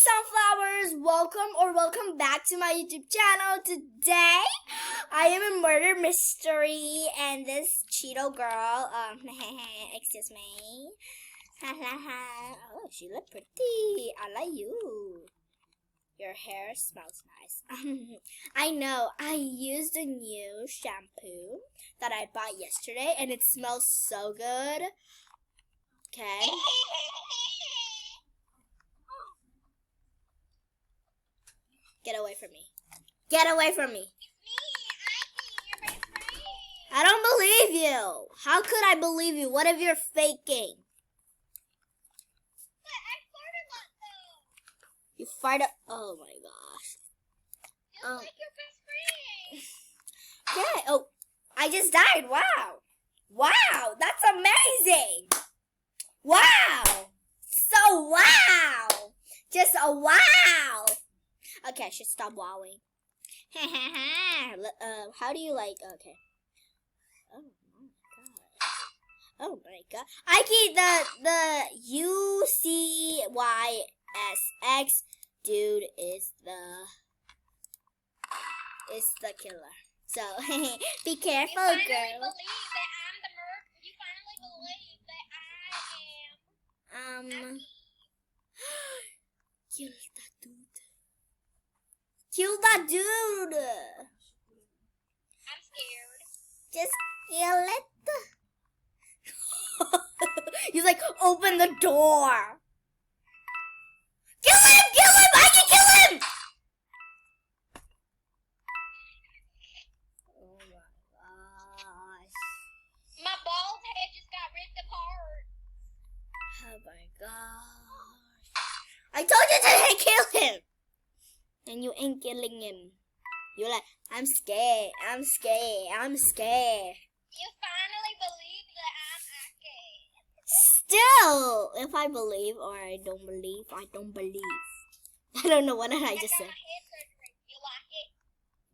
sunflowers, welcome back to my YouTube channel. Today I am a murder mystery and this Cheeto girl, excuse me. Oh, she look pretty. I like you. Your hair smells nice. I know, I used a new shampoo that I bought yesterday and it smells so good. Okay. Get away from me. Get away from me. I don't believe you. How could I believe you? What if you're faking? But I farted a lot though. You farted? Oh my gosh. Just like your best friend. Yeah. Oh, I just died. Wow. Wow. That's amazing. Wow. So wow. Just a wow. Okay, I should stop wowing. How do you like? Okay. Oh my god. I keep the UCYSX dude is the killer. So be careful, girl. You finally believe that I'm the murderer. You finally believe that I am. Kill that dude. Kill that dude. I'm scared. Just kill it. He's like, open the door. Kill him! Kill him! I can kill him! Oh my gosh. My bald head just got ripped apart. Oh my gosh. I told you to kill him! And you ain't killing him. You're like, I'm scared. I'm scared. I'm scared. You finally believe that I'm scared. Still, if I believe or I don't believe, I don't believe. I don't know what did I just say. My head surgery. You like it?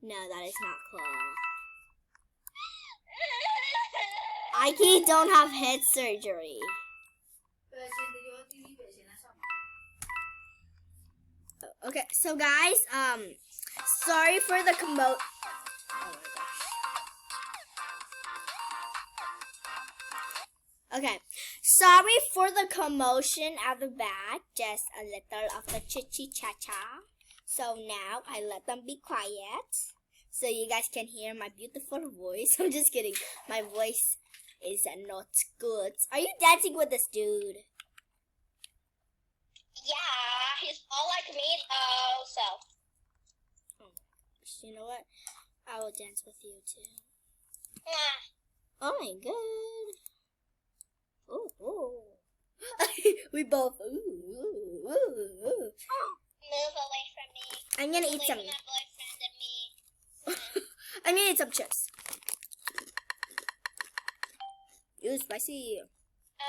No, that is not cool. Ike don't have head surgery. Okay, so guys, sorry for the Oh my gosh. Okay, sorry for the commotion at the back. Just a little of the chitchy-cha-cha. So now I let them be quiet, so you guys can hear my beautiful voice. I'm just kidding. My voice is not good. Are you dancing with this dude? Yeah, he's all like me though, so. You know what? I will dance with you too. Nah. Oh my god. Ooh, ooh. We both. Ooh, ooh, ooh, ooh. Move away from me. I'm gonna eat some. My boyfriend and me. I'm gonna eat some chips. Ooh, spicy. Oh, I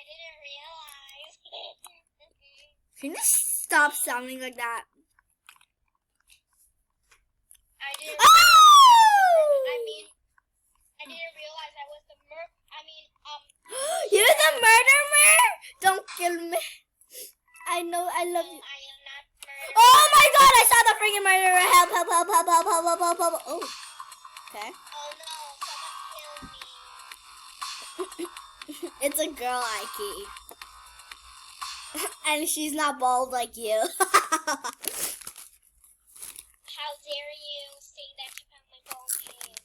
didn't realize. Can you stop sounding like that? I didn't. Oh! I didn't realize I was the You're the murderer? Don't kill me. I know, I love you. I am not murderer. Oh my god, I saw the freaking murderer. Help, help, help, help, help, help, help, help, help. Oh. Okay. Oh no, someone killed me. It's a girl, Ike. And she's not bald like you. How dare you say that you found my bald head?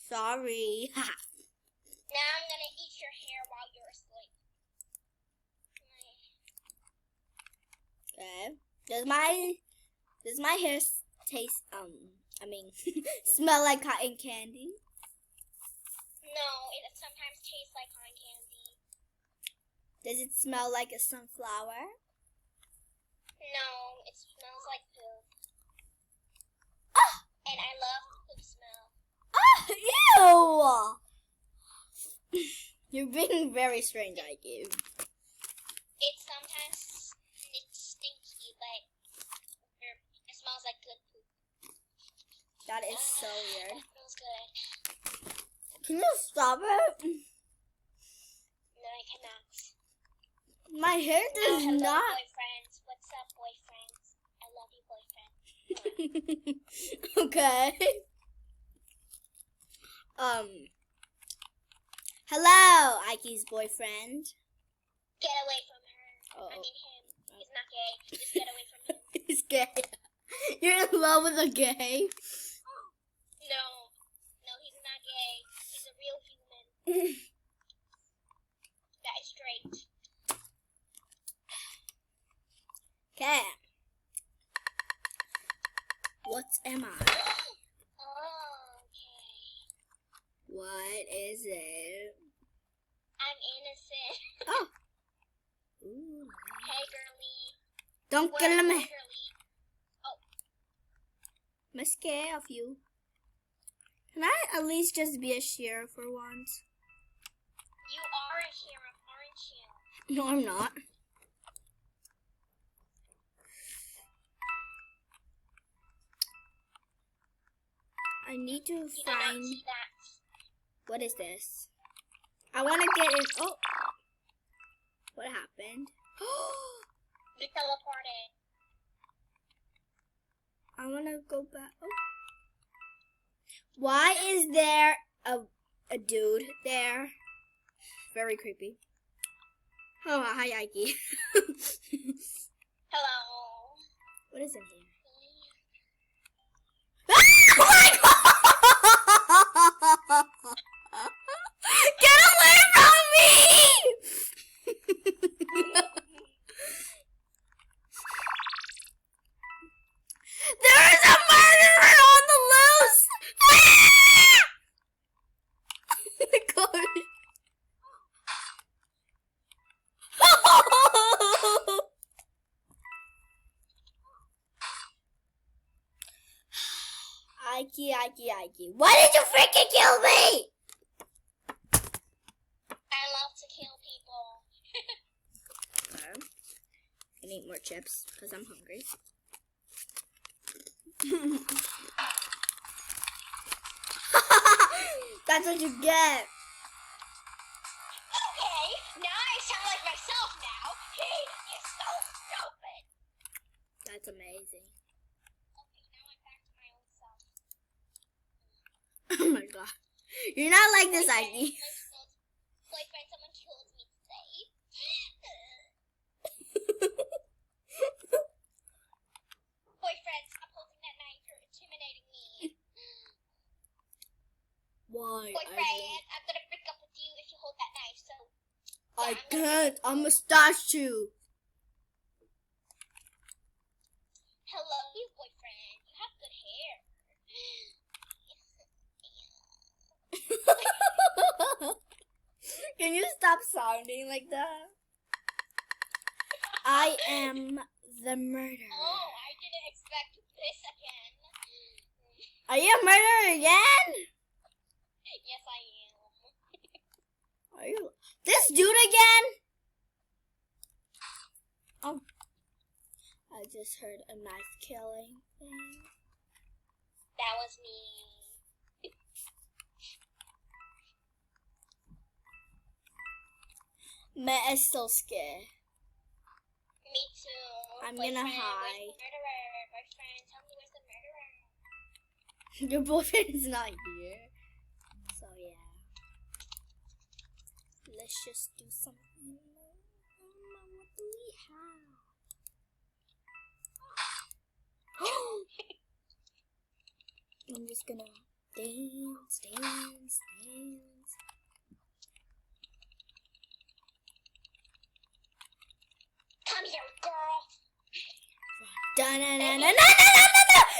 Sorry. Now I'm gonna eat your hair while you're asleep. Okay. Does my hair taste smell like cotton candy? No, it sometimes tastes like cotton candy. Does it smell like a sunflower? No, it smells like poop. Ah! And I love poop smell. Ah! Ew! You're being very strange, Ike. It sometimes it's stinky, but it smells like good poop. That is so weird. That smells good. Can you stop it? No, I cannot. My hair does Hello, not. boyfriends. What's up? boyfriends. I love you, boyfriend. Okay. Hello, Ike's boyfriend. Get away from her. Oh. I mean him. He's not gay. Just get away from him. He's gay. You're in love with a gay? No. No, he's not gay. He's a real human. That is straight. Okay. What am I? Oh, okay. What is it? I'm innocent. Oh. Ooh. Hey, girlie. Don't What kill up, me. girlie? I'm scared of you. Can I at least just be a sheriff for once? You are a sheriff, aren't you? No, I'm not. I need to You do not find... see that. What is this? I want to get in... Oh! What happened? You teleported. I want to go back. Oh. Why is there a dude there? Very creepy. Oh, hi, Ike. Hello. What is in here? Oh my God! Get away from me! There is a murderer on the loose! Oh my God. Ike. Why did you freaking kill me? I love to kill people. Okay. I need more chips because I'm hungry. That's what you get. Okay, now I sound like myself now. Hey, you're so stupid. That's amazing. Okay, now I'm back to my own self. Oh my God. You're not like this, Ike. Boyfriend, someone killed me today. Boyfriend, stop holding that knife. You're intimidating me. Why? Boyfriend, I'm gonna break up with you if you hold that knife. So I can't. I'm a statue. hello, you boyfriend. You have good hair. Can you stop sounding like that? I am the murderer. Oh, I didn't expect this again. Are you a murderer again? Yes, I am. Are you this dude again? Oh, I just heard a knife killing thing. That was me. Man, I'm so scared. Me too. I'm Boyfriend, gonna where's hide. the murderer? Boyfriend, tell me where's the murderer? Your boyfriend is not here. So yeah. Let's just do something. What do we have? I'm just gonna dance. Come here, girl.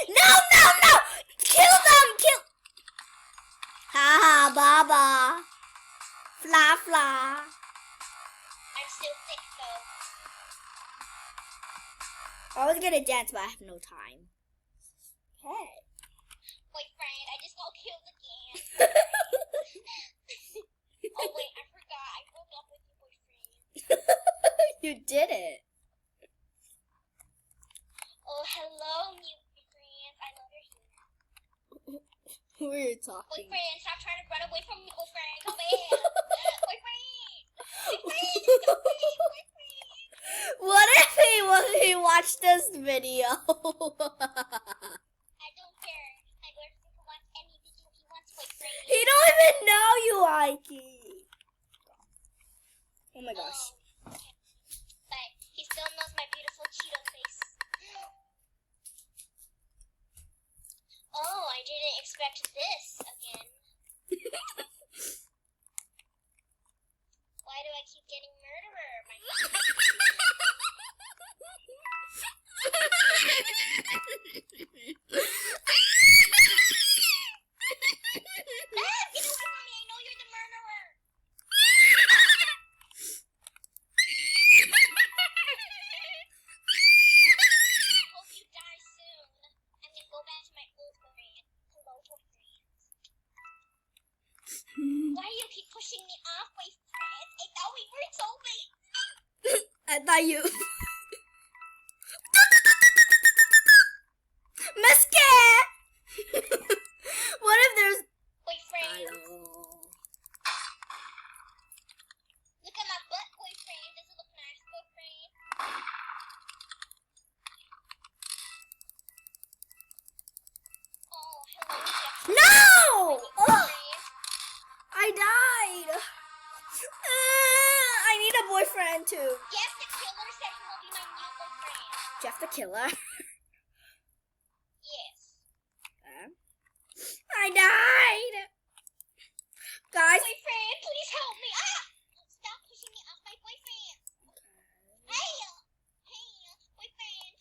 No! Kill them! Ha baba. Fla. I'm still sick though. I was gonna dance, but I have no time. Okay. Boyfriend, I just got killed again. Oh wait, I forgot. I broke up with your boyfriend. You did it. Oh, hello, new boyfriend. I love your hair. Who are you talking? Boyfriend, stop trying to run away from me, boyfriend. Come here. Boyfriend, boyfriend. What if he watch this video. I don't care. My boyfriend can watch any video he wants, boyfriend. He don't even know you, Ike. Oh my gosh. But he still knows my beautiful Cheeto face. Oh, I didn't expect this again. Why do I keep getting murderer? My get away from me! I know you're the murderer! I hope you die soon. I'm gonna go back to my old brand. Hello, boyfriend. Why do you keep pushing me off, boyfriend? I thought we were soulmates. I thought you. Miske! What if there's. Boyfriend. Hello. Look at my butt, boyfriend. Does it look nice, boyfriend? Oh, hello, Jeff. No! Oh, Boyfriend. I died. I need a boyfriend too. Jeff the killer said he will be my new boyfriend. Jeff the killer. Yes. I died. Guys. Boyfriend, please help me. Ah! Stop pushing me off my boyfriend. Hey, boyfriend.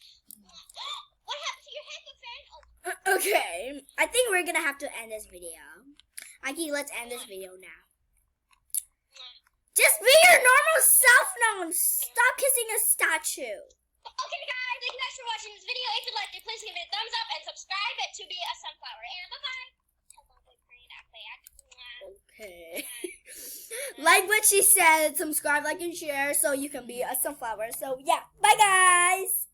What happened to your head, boyfriend? Oh, Okay. I think we're gonna have to end this video. Ike, let's end this video now. Just be your normal self now and stop kissing a statue. okay, guys. Thank you guys for watching this video. If you liked it, please give it a thumbs up and subscribe to be a sunflower. And bye-bye. Hello, boyfriend. I'm back. Okay. Like what she said, subscribe, like, and share so you can be a sunflower. So, yeah. Bye, guys.